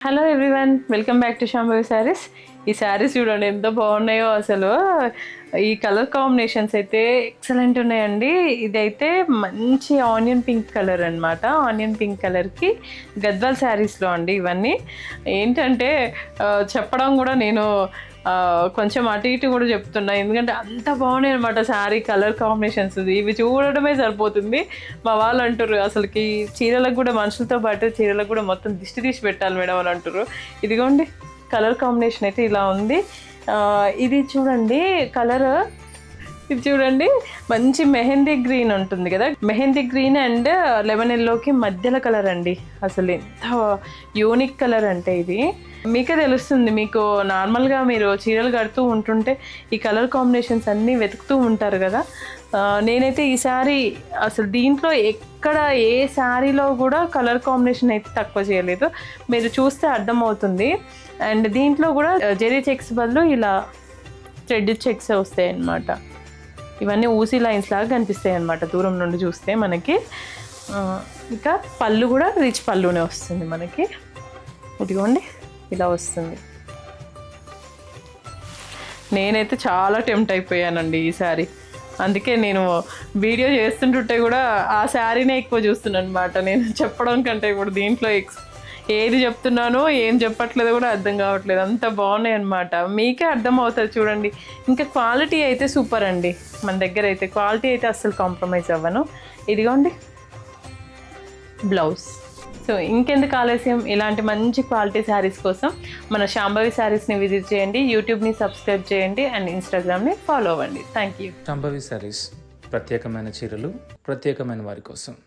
Hello everyone, welcome back to Shambhavi saris. ఈ శారీస్ చూడండి ఎంత బాగున్నాయో అసలు. ఈ కలర్ కాంబినేషన్స్ అయితే ఎక్సలెంట్ ఉన్నాయండి. ఇదైతే మంచి ఆనియన్ పింక్ కలర్ అనమాట. ఆనియన్ పింక్ కలర్కి గద్వాల్ శారీస్లో అండి ఇవన్నీ. ఏంటంటే చెప్పడం కూడా నేను కొంచెం అటు ఇటు కూడా చెప్తున్నా, ఎందుకంటే అంత బాగున్నాయి అనమాట శారీ కలర్ కాంబినేషన్స్. ఇవి చూడడమే సరిపోతుంది. మా వాళ్ళు అంటారు అసలుకి చీరలకు కూడా, మనుషులతో పాటు చీరలకు కూడా మొత్తం దిష్టి తీసి పెట్టాలి మేడం అని అంటారు. ఇదిగోండి కలర్ కాంబినేషన్ అయితే ఇలా ఉంది. ఇది చూడండి కలర్, ఇది చూడండి మంచి మెహందీ గ్రీన్ ఉంటుంది కదా, మెహందీ గ్రీన్ అండ్ లెమన్ ఎల్లోకి మధ్యలో కలర్ అండి. అసలు ఎంత యూనిక్ కలర్ అంటే ఇది మీకే తెలుస్తుంది. మీకు నార్మల్గా మీరు చీరలు కడుతూ ఉంటుంటే ఈ కలర్ కాంబినేషన్స్ అన్నీ వెతుకుతూ ఉంటారు కదా. నేనైతే ఈ శారీ అసలు దీంట్లో ఎక్కడ ఏ శారీలో కూడా కలర్ కాంబినేషన్ అయితే తక్కువ చేయలేదు, మీరు చూస్తే అర్థమవుతుంది. అండ్ దీంట్లో కూడా జెరీ చెక్స్ బదులు ఇలా థ్రెడ్ చెక్స్ వస్తాయి అన్నమాట. ఇవన్నీ ఊసీ లైన్స్ లాగా కనిపిస్తాయి అన్నమాట దూరం నుండి చూస్తే మనకి. ఇంకా పళ్ళు కూడా రిచ్ పళ్ళునే వస్తుంది మనకి. ఇదిగోండి ఇలా వస్తుంది. నేనైతే చాలా టెంప్ట్ అయిపోయానండి ఈ శారీ. అందుకే నేను వీడియో చేస్తుంటుంటే కూడా ఆ శారీనే ఎక్కువ చూస్తున్నాను అనమాట. నేను చెప్పడం కంటే కూడా దీంట్లో ఏది చెప్తున్నానో ఏం చెప్పట్లేదో కూడా అర్థం కావట్లేదు, అంత బాగున్నాయి అనమాట. మీకే అర్థం అవుతుంది చూడండి. ఇంకా క్వాలిటీ అయితే సూపర్ అండి. మన దగ్గర అయితే క్వాలిటీ అయితే అస్సలు కాంప్రమైజ్ అవ్వను. ఇదిగోండి బ్లౌజ్. సో ఇంకెందుకు ఆలస్యం, ఇలాంటి మంచి క్వాలిటీ శారీస్ కోసం మన శాంభవి శారీస్ని విజిట్ చేయండి, యూట్యూబ్ని సబ్స్క్రైబ్ చేయండి అండ్ ఇన్స్టాగ్రామ్ని ఫాలో అవ్వండి. Thank you. శాంభవి శారీస్, ప్రత్యేకమైన చీరలు ప్రత్యేకమైన వారి కోసం.